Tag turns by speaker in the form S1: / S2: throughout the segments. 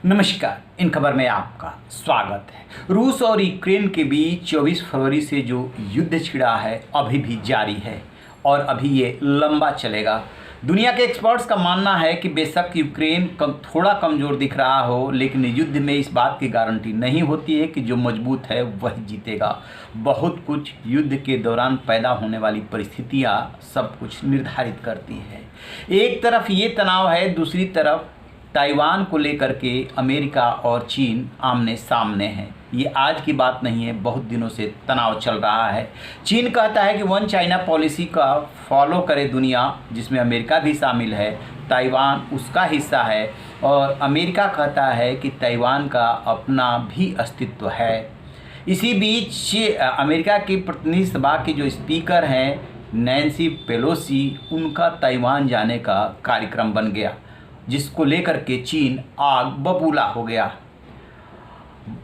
S1: नमस्कार। इन खबर में आपका स्वागत है। रूस और यूक्रेन के बीच 24 फरवरी से जो युद्ध छिड़ा है अभी भी जारी है और अभी ये लंबा चलेगा। दुनिया के एक्सपर्ट्स का मानना है कि बेशक यूक्रेन थोड़ा कमज़ोर दिख रहा हो, लेकिन युद्ध में इस बात की गारंटी नहीं होती है कि जो मजबूत है वही जीतेगा। बहुत कुछ युद्ध के दौरान पैदा होने वाली परिस्थितियाँ सब कुछ निर्धारित करती है। एक तरफ ये तनाव है, दूसरी तरफ ताइवान को लेकर के अमेरिका और चीन आमने सामने हैं। ये आज की बात नहीं है, बहुत दिनों से तनाव चल रहा है। चीन कहता है कि वन चाइना पॉलिसी का फॉलो करे दुनिया, जिसमें अमेरिका भी शामिल है, ताइवान उसका हिस्सा है, और अमेरिका कहता है कि ताइवान का अपना भी अस्तित्व है। इसी बीच अमेरिका की प्रतिनिधि सभा की जो स्पीकर हैं नैन्सी पेलोसी, उनका ताइवान जाने का कार्यक्रम बन गया, जिसको लेकर के चीन आग बबूला हो गया।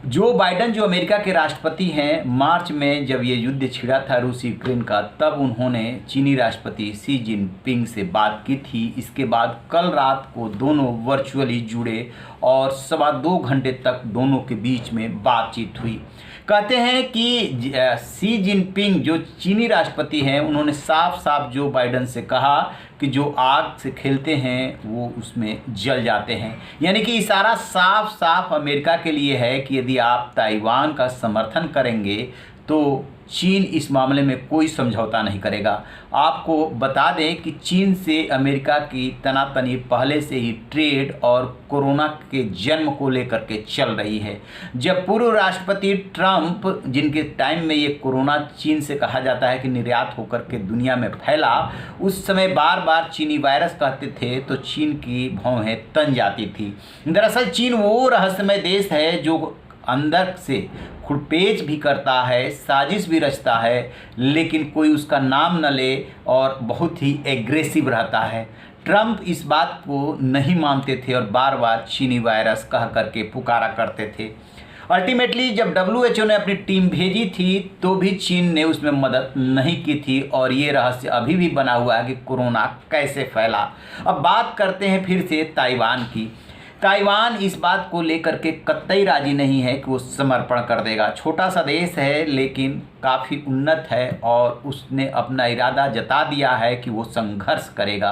S1: जो बाइडन जो अमेरिका के राष्ट्रपति हैं, मार्च में जब ये युद्ध छिड़ा था रूस यूक्रेन का, तब उन्होंने चीनी राष्ट्रपति शी जिनपिंग से बात की थी। इसके बाद कल रात को दोनों वर्चुअली जुड़े और 2.25 घंटे तक दोनों के बीच में बातचीत हुई। कहते हैं कि शी जिनपिंग जो चीनी राष्ट्रपति हैं, उन्होंने साफ साफ जो बाइडन से कहा कि जो आग से खेलते हैं वो उसमें जल जाते हैं। यानी कि इशारा साफ साफ अमेरिका के लिए है कि यदि आप ताइवान का समर्थन करेंगे तो चीन इस मामले में कोई समझौता नहीं करेगा। आपको बता दें कि चीन से अमेरिका की तनातनी पहले से ही ट्रेड और कोरोना के जन्म को लेकर के चल रही है। जब पूर्व राष्ट्रपति ट्रंप, जिनके टाइम में ये कोरोना चीन से कहा जाता है कि निर्यात होकर के दुनिया में फैला, उस समय बार बार चीनी वायरस कहते थे तो चीन की भौहें तन जाती थी। दरअसल चीन वो रहस्यमय देश है जो अंदर से खुरपेच भी करता है, साजिश भी रचता है, लेकिन कोई उसका नाम न ले और बहुत ही एग्रेसिव रहता है। ट्रंप इस बात को नहीं मानते थे और बार बार चीनी वायरस कह करके पुकारा करते थे। अल्टीमेटली जब WHO ने अपनी टीम भेजी थी तो भी चीन ने उसमें मदद नहीं की थी, और ये रहस्य अभी भी बना हुआ है कि कोरोना कैसे फैला। अब बात करते हैं फिर से ताइवान की। ताइवान इस बात को लेकर के कतई राजी नहीं है कि वो समर्पण कर देगा। छोटा सा देश है लेकिन काफ़ी उन्नत है और उसने अपना इरादा जता दिया है कि वो संघर्ष करेगा।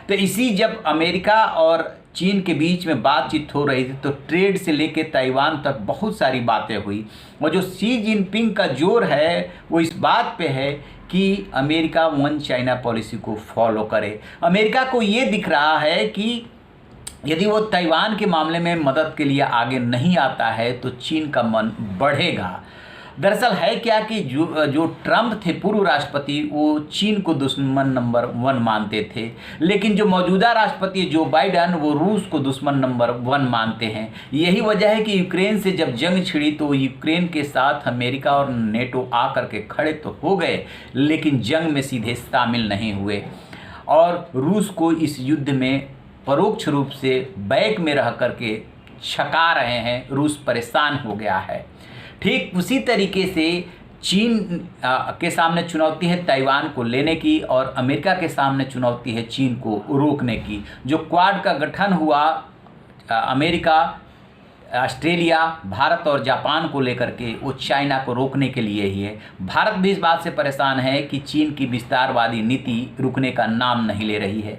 S1: तो इसी जब अमेरिका और चीन के बीच में बातचीत हो रही थी तो ट्रेड से लेके ताइवान तक बहुत सारी बातें हुई, और जो शी जिनपिंग का जोर है वो इस बात पे है कि अमेरिका वन चाइना पॉलिसी को फॉलो करे। अमेरिका को ये दिख रहा है कि यदि वो ताइवान के मामले में मदद के लिए आगे नहीं आता है तो चीन का मन बढ़ेगा। दरअसल है क्या कि जो ट्रंप थे पूर्व राष्ट्रपति, वो चीन को दुश्मन नंबर 1 मानते थे, लेकिन जो मौजूदा राष्ट्रपति जो बाइडन, वो रूस को दुश्मन नंबर 1 मानते हैं। यही वजह है कि यूक्रेन से जब जंग छिड़ी तो यूक्रेन के साथ अमेरिका और नेटो आकर के खड़े तो हो गए, लेकिन जंग में सीधे शामिल नहीं हुए, और रूस को इस युद्ध में परोक्ष रूप से बैक में रह करके छका रहे हैं। रूस परेशान हो गया है। ठीक उसी तरीके से चीन के सामने चुनौती है ताइवान को लेने की, और अमेरिका के सामने चुनौती है चीन को रोकने की। जो क्वाड का गठन हुआ अमेरिका, ऑस्ट्रेलिया, भारत और जापान को लेकर के, वो चाइना को रोकने के लिए ही है। भारत भी इस बात से परेशान है कि चीन की विस्तारवादी नीति रुकने का नाम नहीं ले रही है,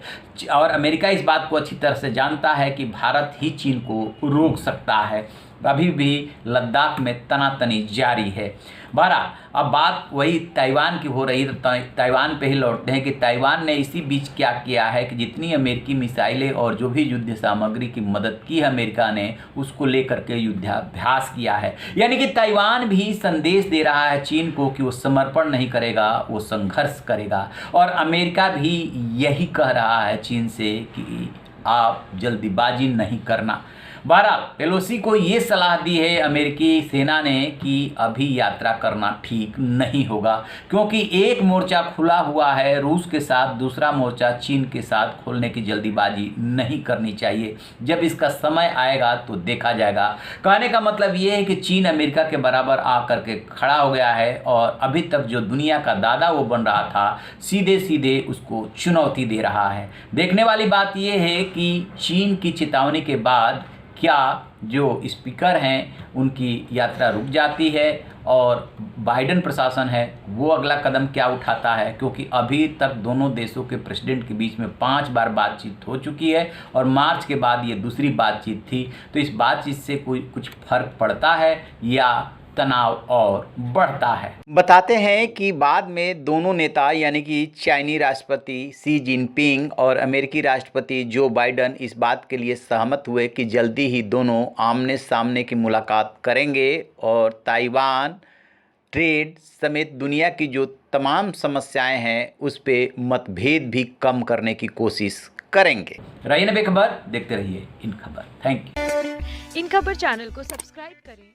S1: और अमेरिका इस बात को अच्छी तरह से जानता है कि भारत ही चीन को रोक सकता है। अभी भी लद्दाख में तनातनी जारी है। बहरहाल अब बात वही ताइवान की हो रही है, तो ताइवान पे ही लौटते हैं कि ताइवान ने इसी बीच क्या किया है कि जितनी अमेरिकी मिसाइलें और जो भी युद्ध सामग्री की मदद की है अमेरिका ने, उसको लेकर के युद्धाभ्यास किया है। यानी कि ताइवान भी संदेश दे रहा है चीन को कि वो समर्पण नहीं करेगा, वो संघर्ष करेगा, और अमेरिका भी यही कह रहा है चीन से कि आप जल्दीबाजी नहीं करना। बहरहाल पेलोसी को ये सलाह दी है अमेरिकी सेना ने कि अभी यात्रा करना ठीक नहीं होगा, क्योंकि एक मोर्चा खुला हुआ है रूस के साथ, दूसरा मोर्चा चीन के साथ खोलने की जल्दीबाजी नहीं करनी चाहिए। जब इसका समय आएगा तो देखा जाएगा। कहने का मतलब ये है कि चीन अमेरिका के बराबर आकर के खड़ा हो गया है, और अभी तक जो दुनिया का दादा वो बन रहा था, सीधे सीधे उसको चुनौती दे रहा है। देखने वाली बात ये है कि चीन की चेतावनी के बाद क्या जो स्पीकर हैं उनकी यात्रा रुक जाती है और बाइडेन प्रशासन है वो अगला कदम क्या उठाता है, क्योंकि अभी तक दोनों देशों के प्रेसिडेंट के बीच में 5 बार बातचीत हो चुकी है और मार्च के बाद ये दूसरी बातचीत थी। तो इस बातचीत से कुछ फर्क पड़ता है या तनाव और बढ़ता है। बताते हैं कि बाद में दोनों नेता यानी कि चाइनी राष्ट्रपति शी जिनपिंग और अमेरिकी राष्ट्रपति जो बाइडेन इस बात के लिए सहमत हुए कि जल्दी ही दोनों आमने सामने की मुलाकात करेंगे और ताइवान ट्रेड समेत दुनिया की जो तमाम समस्याएं हैं उस पे मतभेद भी कम करने की कोशिश करेंगे। रहिए ना बेखबर, देखते रहिए इन खबर। Thank you.
S2: इन खबर चैनल को सब्सक्राइब करें।